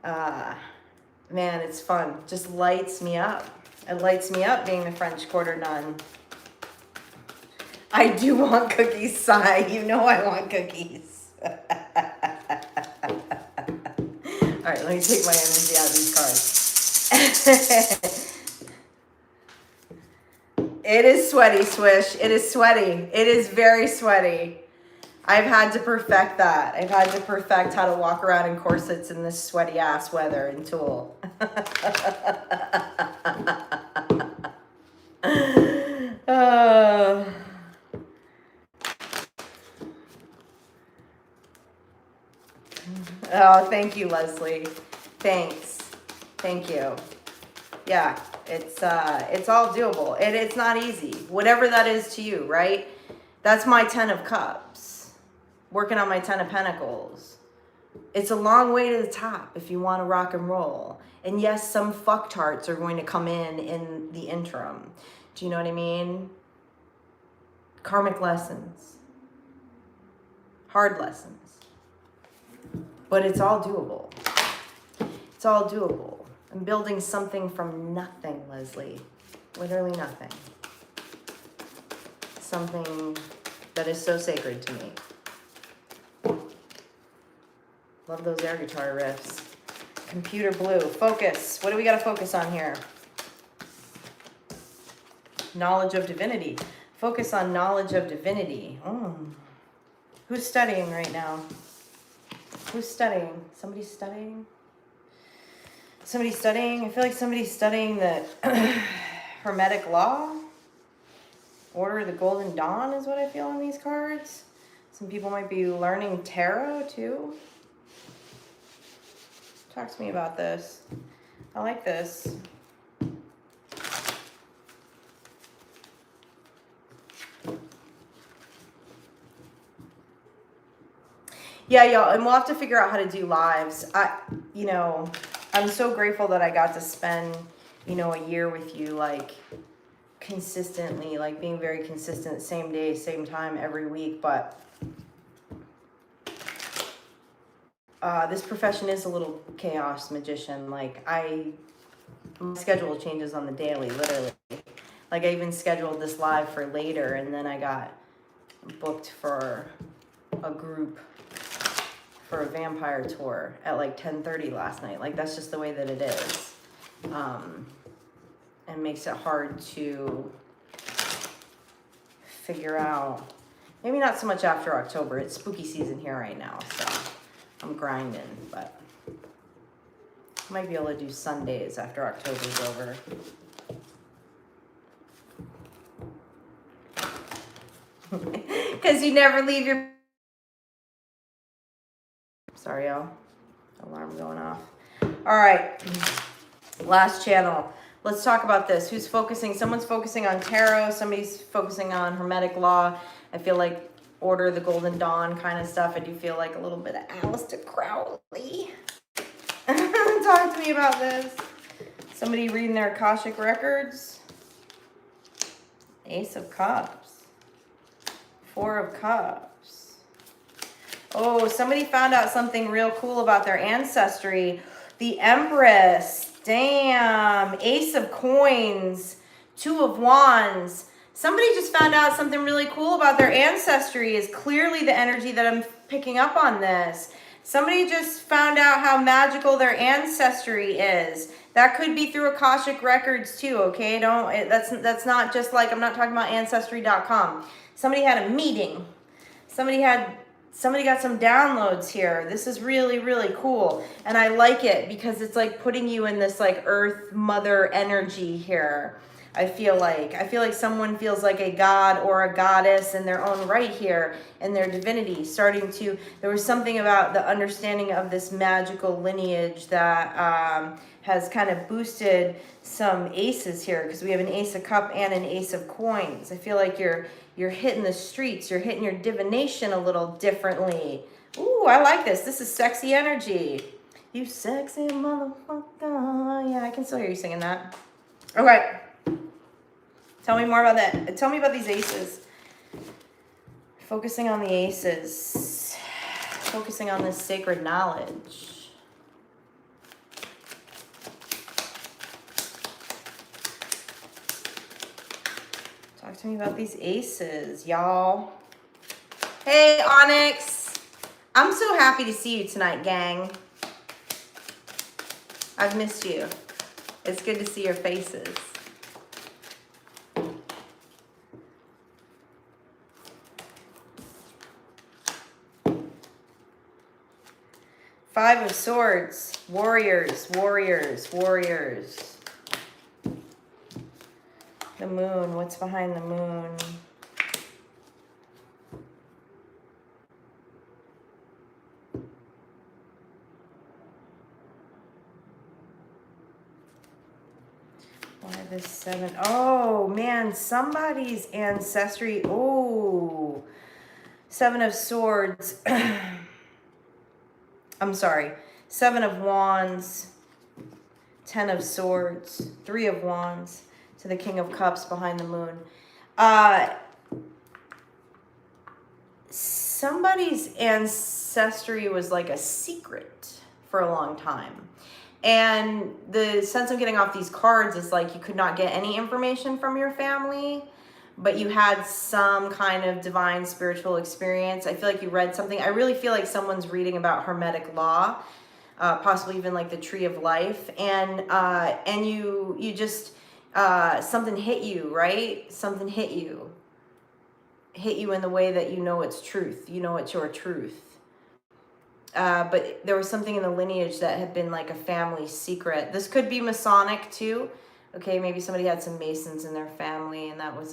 Man, it's fun. Just lights me up. It lights me up being the French Quarter nun. I do want cookies, Sai. You know I want cookies. All right, let me take my energy out of these cards. It is sweaty, Swish. It is sweaty. It is very sweaty. I've had to perfect that. I've had to perfect how to walk around in corsets in this sweaty ass weather in Tool. Oh, thank you, Leslie. Thanks. Thank you. Yeah, it's all doable. And it's not easy. Whatever that is to you, right? That's my 10 of Cups. Working on my 10 of Pentacles. It's a long way to the top if you want to rock and roll. And yes, some fucktarts are going to come in the interim. Do you know what I mean? Karmic lessons. Hard lessons. But it's all doable. It's all doable. I'm building something from nothing, Leslie. Literally nothing. Something that is so sacred to me. Love those air guitar riffs. Computer blue. Focus. What do we got to focus on here? Knowledge of divinity. Focus on knowledge of divinity. Who's studying right now? Who's studying? Somebody's studying? Somebody's studying? I feel like somebody's studying the Hermetic Law. Order of the Golden Dawn is what I feel on these cards. Some people might be learning tarot too. Talk to me about this. I like this. Yeah, y'all, and we'll have to figure out how to do lives. I'm so grateful that I got to spend, a year with you, like, consistently, like, being very consistent, same day, same time, every week, but this profession is a little chaos magician. Like, my schedule changes on the daily, literally. Like, I even scheduled this live for later, and then I got booked for a group for a vampire tour at like 10:30 last night. Like, that's just the way that it is. And makes it hard to figure out. Maybe not so much after October. It's spooky season here right now, so I'm grinding, but I might be able to do Sundays after October's over. Because you never leave your... Sorry. Sorry, y'all. Alarm going off. All right. Last channel. Let's talk about this. Who's focusing? Someone's focusing on tarot. Somebody's focusing on Hermetic law. I feel like Order of the Golden Dawn kind of stuff. I do feel like a little bit of Aleister Crowley. Talk to me about this. Somebody reading their Akashic records. Ace of Cups. Four of Cups. Oh, somebody found out something real cool about their ancestry. The Empress. Damn. Ace of Coins. Two of Wands. Somebody just found out something really cool about their ancestry is clearly the energy that I'm picking up on this. Somebody just found out how magical their ancestry is. That could be through Akashic records too, okay? That's not just like, I'm not talking about ancestry.com. Somebody had a meeting. Somebody got some downloads here. This is really, really cool. And I like it because it's like putting you in this like earth mother energy here. I feel like someone feels like a god or a goddess in their own right here in their divinity. There was something about the understanding of this magical lineage that has kind of boosted some aces here because we have an Ace of Cup and an Ace of Coins. I feel like you're hitting the streets. You're hitting your divination a little differently. Ooh, I like this. This is sexy energy. You sexy motherfucker. Yeah, I can still hear you singing that. Okay. Tell me more about that. Tell me about these aces. Focusing on the aces. Focusing on this sacred knowledge. Talk to me about these aces, y'all. Hey, Onyx. I'm so happy to see you tonight, gang. I've missed you. It's good to see your faces. Five of Swords, warriors, warriors, warriors. The moon, what's behind the moon? Why this seven? Oh man, somebody's ancestry. Oh, Seven of Swords. I'm sorry, Seven of Wands, Ten of Swords, Three of Wands to the King of Cups behind the moon. Somebody's ancestry was like a secret for a long time. And the sense of getting off these cards is like you could not get any information from your family, but you had some kind of divine spiritual experience. I feel like you read something. I really feel like someone's reading about Hermetic law, possibly even like the Tree of Life. And you just, something hit you, right? Something hit you in the way that you know it's truth. You know it's your truth. But there was something in the lineage that had been like a family secret. This could be Masonic too. Okay, maybe somebody had some Masons in their family and that was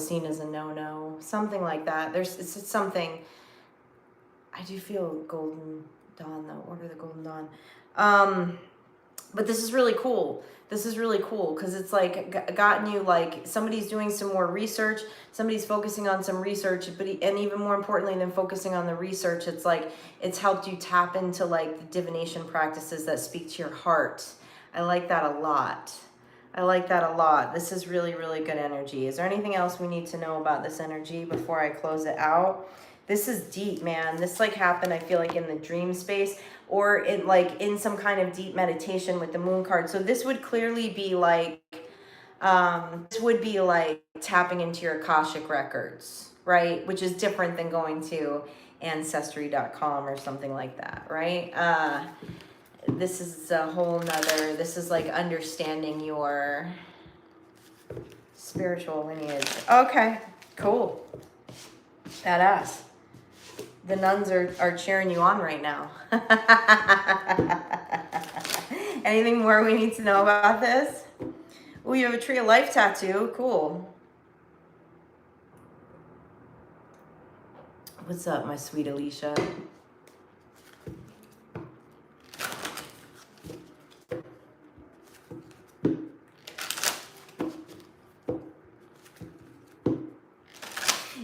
seen as a no-no. Something like that. It's something. I do feel Golden Dawn though, Order of the Golden Dawn. But this is really cool. This is really cool because it's like gotten you like somebody's doing some more research. Somebody's focusing on some research, and even more importantly than focusing on the research, it's like it's helped you tap into like the divination practices that speak to your heart. I like that a lot. I like that a lot. This is really, really good energy. Is there anything else we need to know about this energy before I close it out? This is deep, man. This like happened, I feel like in the dream space or in some kind of deep meditation with the moon card. So this would clearly be like, tapping into your Akashic records, right? Which is different than going to ancestry.com or something like that, right? This is a whole nother, this is like understanding your spiritual lineage. Okay, cool. Badass. The nuns are cheering you on right now. Anything more we need to know about this? Oh, you have a Tree of Life tattoo. Cool. What's up, my sweet Alicia?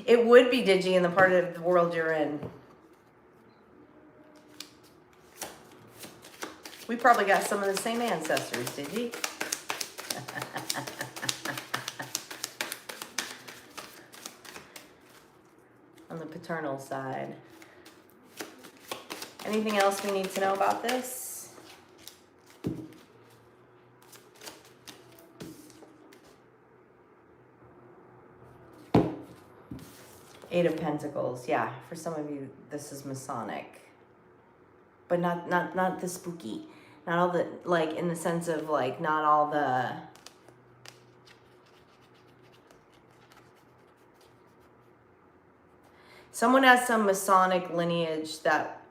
It would be Digi in the part of the world you're in. We probably got some of the same ancestors, Digi. On the paternal side. Anything else we need to know about this? Eight of Pentacles, yeah. For some of you, this is Masonic, but not the spooky, not all the, like, in the sense of like not all the. Someone has some Masonic lineage that,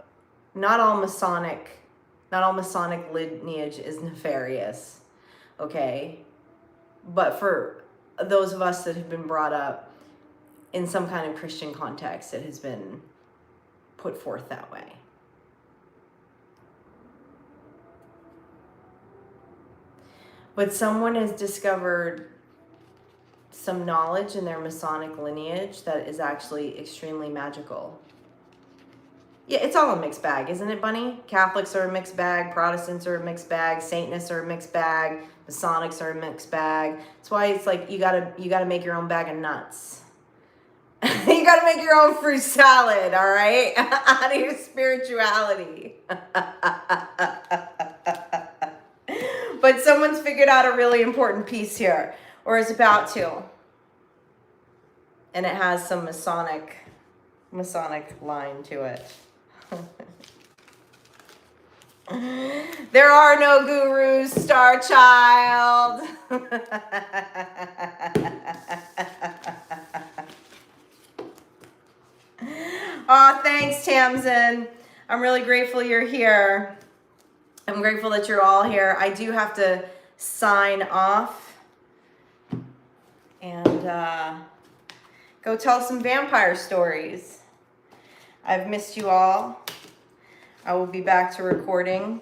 not all Masonic lineage is nefarious, okay? But for those of us that have been brought up in some kind of Christian context, it has been put forth that way. But someone has discovered some knowledge in their Masonic lineage that is actually extremely magical. Yeah, it's all a mixed bag, isn't it, Bunny? Catholics are a mixed bag, Protestants are a mixed bag, Satanists are a mixed bag, Masonics are a mixed bag. That's why it's like you gotta make your own bag of nuts. You gotta make your own fruit salad, all right? Out of your spirituality. But someone's figured out a really important piece here, or is about to. And it has some Masonic line to it. There are no gurus, Star Child. Oh, thanks, Tamsin. I'm really grateful you're here. I'm grateful that you're all here. I do have to sign off and go tell some vampire stories. I've missed you all. I will be back to recording.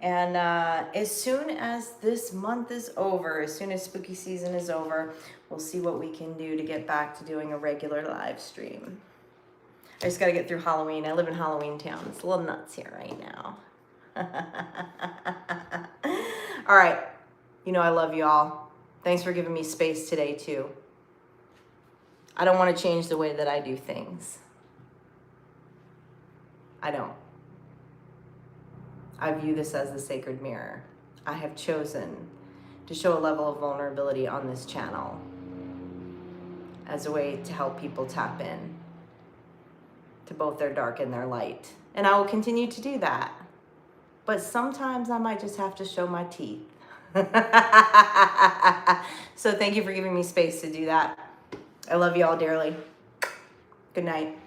And as soon as this month is over, as soon as spooky season is over, we'll see what we can do to get back to doing a regular live stream. I just got to get through Halloween. I live in Halloween town. It's a little nuts here right now. All right. You know I love you all. Thanks for giving me space today, too. I don't want to change the way that I do things. I don't. I view this as the sacred mirror. I have chosen to show a level of vulnerability on this channel as a way to help people tap in to both their dark and their light. And I will continue to do that. But sometimes I might just have to show my teeth. So thank you for giving me space to do that. I love you all dearly. Good night.